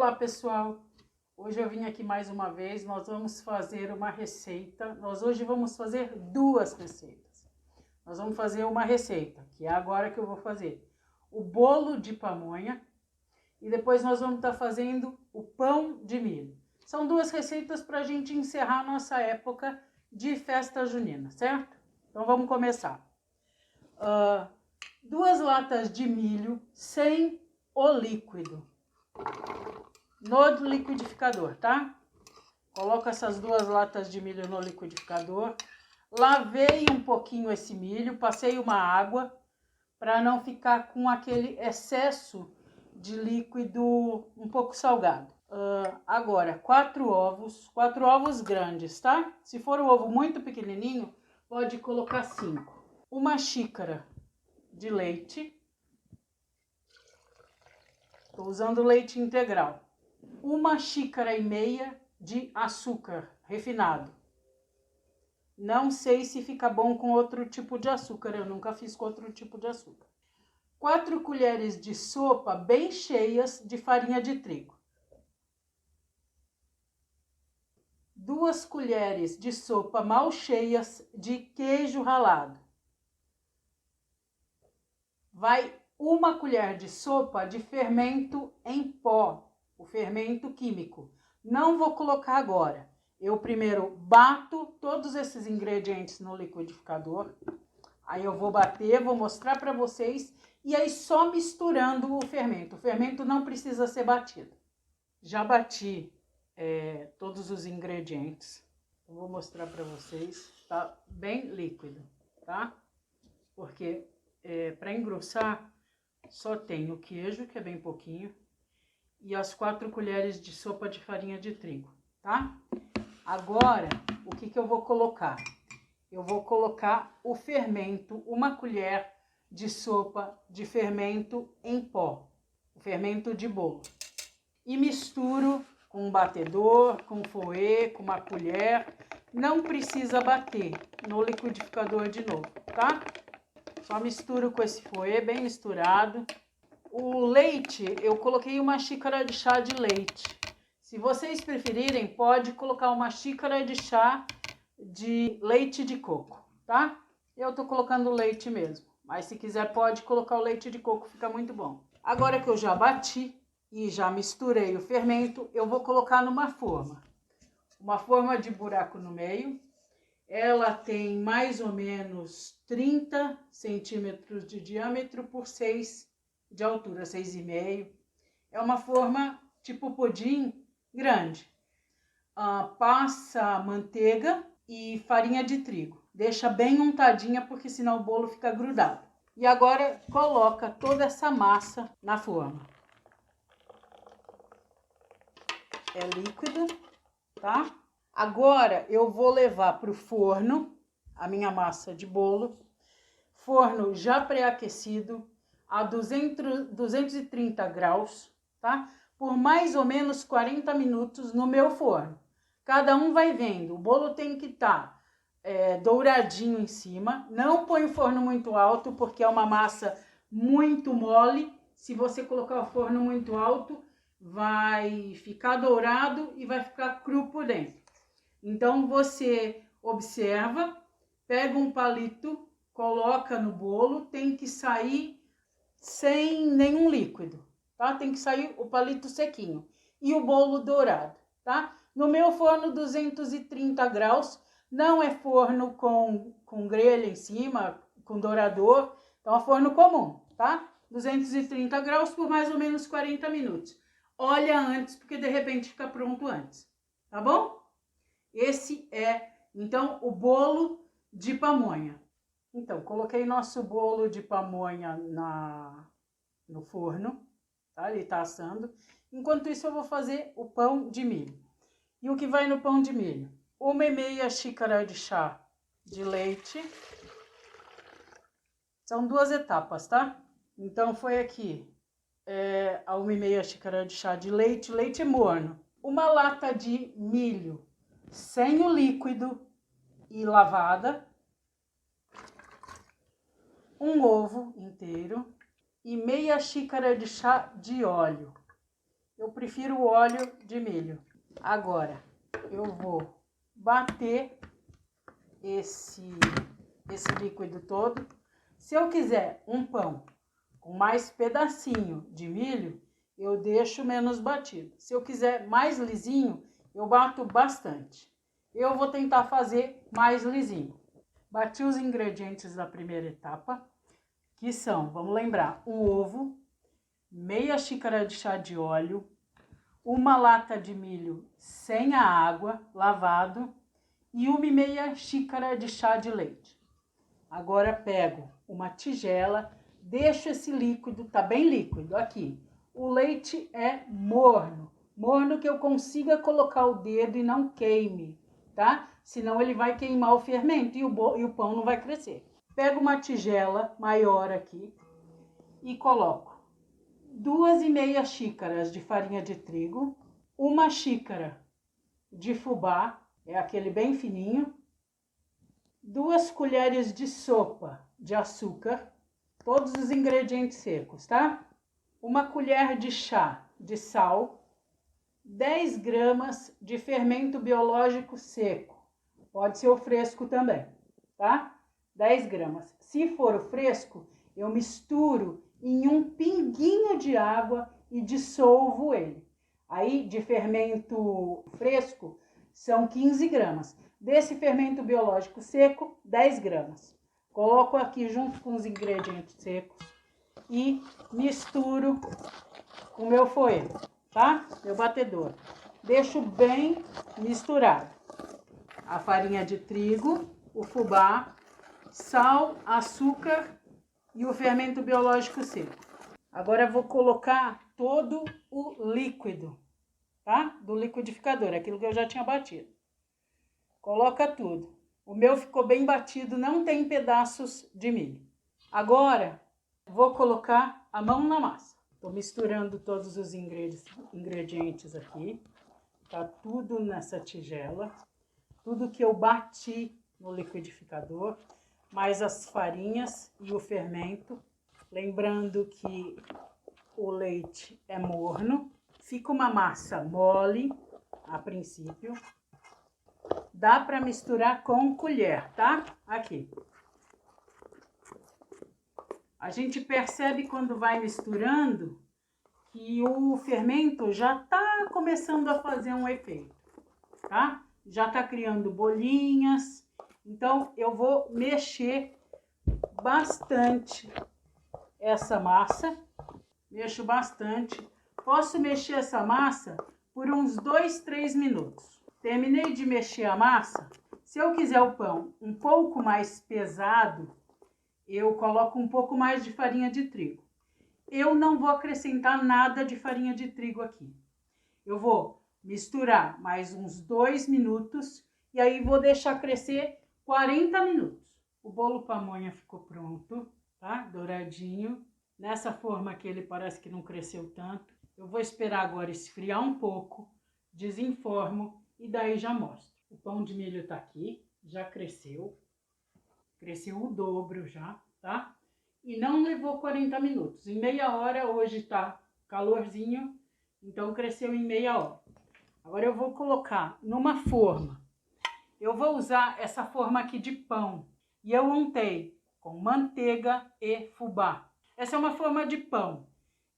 Olá pessoal, hoje eu vim aqui mais uma vez, nós vamos fazer uma receita, hoje vamos fazer duas receitas. Nós vamos fazer uma receita, que é agora que eu vou fazer o bolo de pamonha e depois nós vamos estar fazendo o pão de milho. São duas receitas para a gente encerrar a nossa época de festa junina, certo? Então vamos começar. 2 latas de milho sem o líquido no liquidificador, tá? Coloco essas 2 latas de milho no liquidificador. Lavei um pouquinho esse milho, passei uma água para não ficar com aquele excesso de líquido um pouco salgado. Agora, 4 ovos grandes, tá? Se for o ovo muito pequenininho, pode colocar 5. 1 xícara de leite. Estou usando leite integral. 1,5 xícaras de açúcar refinado. Não sei se fica bom com outro tipo de açúcar, eu nunca fiz com outro tipo de açúcar. 4 colheres de sopa bem cheias de farinha de trigo. 2 colheres de sopa mal cheias de queijo ralado. Vai 1 colher de sopa de fermento em pó, o fermento químico. Não vou colocar agora. Eu primeiro bato todos esses ingredientes no liquidificador. Aí eu vou bater, vou mostrar para vocês. E aí só misturando o fermento. O fermento não precisa ser batido. Já bati todos os ingredientes. Eu vou mostrar para vocês. Tá bem líquido, tá? Porque para engrossar só tem o queijo, que é bem pouquinho. E as 4 colheres de sopa de farinha de trigo, tá? Agora, o que eu vou colocar? Eu vou colocar o fermento, 1 colher de sopa de fermento em pó, o fermento de bolo. E misturo com um batedor, com fouet, com uma colher. Não precisa bater no liquidificador de novo, tá? Só misturo com esse fouet bem misturado. O leite, eu coloquei 1 xícara de chá de leite. Se vocês preferirem, pode colocar 1 xícara de chá de leite de coco, tá? Eu tô colocando leite mesmo, mas se quiser pode colocar o leite de coco, fica muito bom. Agora que eu já bati e já misturei o fermento, eu vou colocar numa forma. Uma forma de buraco no meio. Ela tem mais ou menos 30 centímetros de diâmetro por 6 de altura, 6,5. É uma forma tipo pudim grande. Passa manteiga e farinha de trigo. Deixa bem untadinha porque senão o bolo fica grudado. E agora coloca toda essa massa na forma. É líquido, tá? Agora eu vou levar para o forno a minha massa de bolo. Forno já pré-aquecido a 230 graus, tá? Por mais ou menos 40 minutos no meu forno. Cada um vai vendo, o bolo tem que estar douradinho em cima. Não põe o forno muito alto, porque é uma massa muito mole. Se você colocar o forno muito alto, vai ficar dourado e vai ficar cru por dentro. Então você observa, pega um palito, coloca no bolo, tem que sair sem nenhum líquido, tá? Tem que sair o palito sequinho e o bolo dourado, tá? No meu forno 230 graus, não é forno com grelha em cima, com dourador, então é forno comum, tá? 230 graus por mais ou menos 40 minutos. Olha antes, porque de repente fica pronto antes, tá bom? Esse é, então, o bolo de pamonha. Então, coloquei nosso bolo de pamonha no forno, tá? Ele tá assando. Enquanto isso, eu vou fazer o pão de milho. E o que vai no pão de milho? 1,5 xícara de chá de leite. São 2 etapas, tá? Então, foi aqui a 1,5 xícara de chá de leite, leite morno. 1 lata de milho sem o líquido e lavada. 1 ovo inteiro e meia xícara de chá de óleo. eu prefiro o óleo de milho. Agora, eu vou bater esse líquido todo. Se eu quiser um pão com mais pedacinho de milho, eu deixo menos batido. Se eu quiser mais lisinho, eu bato bastante. Eu vou tentar fazer mais lisinho. Bati os ingredientes da primeira etapa, que são, vamos lembrar, um ovo, meia xícara de chá de óleo, uma lata de milho sem a água, lavado, e 1,5 xícara de chá de leite. Agora pego uma tigela, deixo esse líquido, tá bem líquido aqui. O leite é morno, morno que eu consiga colocar o dedo e não queime, tá? Senão ele vai queimar o fermento e o pão não vai crescer. Pego uma tigela maior aqui e coloco 2,5 xícaras de farinha de trigo, 1 xícara de fubá, é aquele bem fininho, 2 colheres de sopa de açúcar, todos os ingredientes secos, tá? 1 colher de chá de sal, 10 gramas de fermento biológico seco, pode ser o fresco também, tá? 10 gramas. Se for o fresco, eu misturo em um pinguinho de água e dissolvo ele. Aí, de fermento fresco, são 15 gramas. Desse fermento biológico seco, 10 gramas. Coloco aqui junto com os ingredientes secos e misturo com o meu fouet, tá? Meu batedor. Deixo bem misturado. A farinha de trigo, o fubá, sal, açúcar e o fermento biológico seco. Agora eu vou colocar todo o líquido, tá? Do liquidificador, aquilo que eu já tinha batido. Coloca tudo. O meu ficou bem batido, não tem pedaços de milho. Agora, vou colocar a mão na massa. Tô misturando todos os ingredientes aqui. Tá tudo nessa tigela. Tudo que eu bati no liquidificador, mais as farinhas e o fermento. Lembrando que o leite é morno. Fica uma massa mole, a princípio. Dá para misturar com colher, tá? Aqui. A gente percebe quando vai misturando que o fermento já tá começando a fazer um efeito, tá? Já tá criando bolinhas. Então, eu vou mexer bastante essa massa. Mexo bastante. Posso mexer essa massa por uns 2, 3 minutos. Terminei de mexer a massa. Se eu quiser o pão um pouco mais pesado, eu coloco um pouco mais de farinha de trigo. Eu não vou acrescentar nada de farinha de trigo aqui. Eu vou misturar mais uns 2 minutos e aí vou deixar crescer 40 minutos. O bolo pamonha ficou pronto, tá? Douradinho. Nessa forma aqui ele parece que não cresceu tanto. Eu vou esperar agora esfriar um pouco, desenformo e daí já mostro. O pão de milho tá aqui, já cresceu. Cresceu o dobro já, tá? E não levou 40 minutos. Em meia hora, hoje tá calorzinho, então cresceu em meia hora. Agora eu vou colocar numa forma. Eu vou usar essa forma aqui de pão. E eu untei com manteiga e fubá. Essa é uma forma de pão.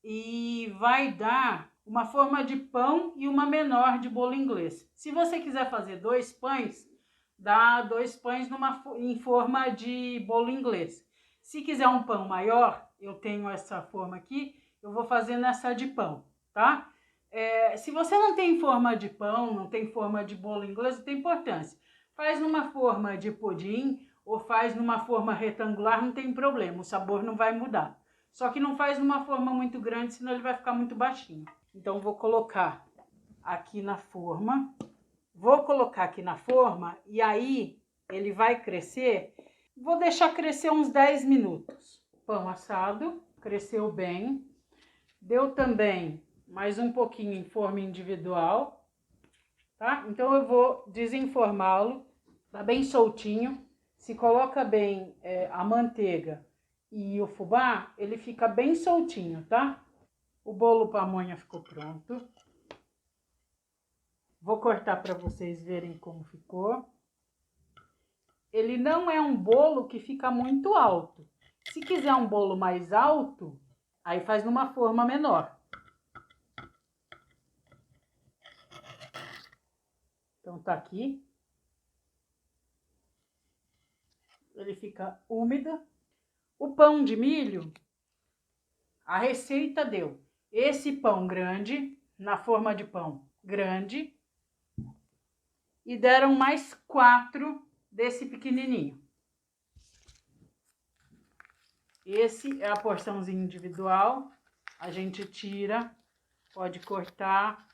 E vai dar uma forma de pão e uma menor de bolo inglês. Se você quiser fazer 2 pães, dá 2 pães em forma de bolo inglês. Se quiser um pão maior, eu tenho essa forma aqui, eu vou fazer nessa de pão, tá? Se você não tem forma de pão, não tem forma de bolo inglês, não tem importância. Faz numa forma de pudim ou faz numa forma retangular, não tem problema, o sabor não vai mudar. Só que não faz numa forma muito grande, senão ele vai ficar muito baixinho. Então, vou colocar aqui na forma. Vou colocar aqui na forma e aí ele vai crescer. Vou deixar crescer uns 10 minutos. Pão assado, cresceu bem. Deu também mais um pouquinho em forma individual, tá? Então eu vou desenformá-lo, tá bem soltinho. Se coloca bem a manteiga e o fubá, ele fica bem soltinho, tá? O bolo pamonha ficou pronto. Vou cortar para vocês verem como ficou. Ele não é um bolo que fica muito alto. Se quiser um bolo mais alto, aí faz numa forma menor. Então tá aqui. Ele fica úmido. O pão de milho, a receita deu esse pão grande, na forma de pão grande, e deram mais 4 desse pequenininho. Esse é a porçãozinha individual, a gente tira, pode cortar,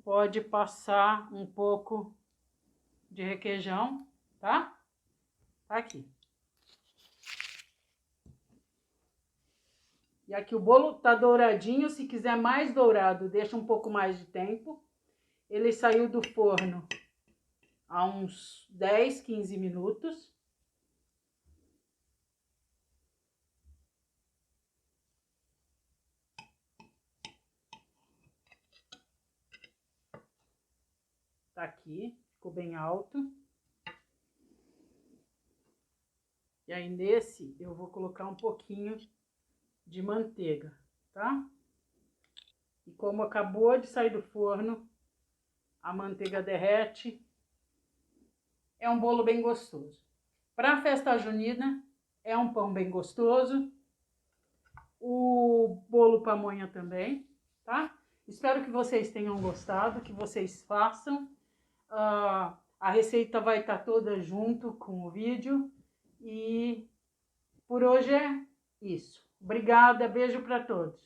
pode passar um pouco de requeijão, tá? Tá aqui. E aqui o bolo tá douradinho, se quiser mais dourado, deixa um pouco mais de tempo. Ele saiu do forno há uns 10, 15 minutos. Tá aqui, ficou bem alto. E aí nesse eu vou colocar um pouquinho de manteiga, tá? E como acabou de sair do forno, a manteiga derrete. É um bolo bem gostoso. Para a festa junina, é um pão bem gostoso. O bolo pamonha também, tá? Espero que vocês tenham gostado, que vocês façam. A receita vai estar toda junto com o vídeo. E por hoje é isso. Obrigada, beijo para todos.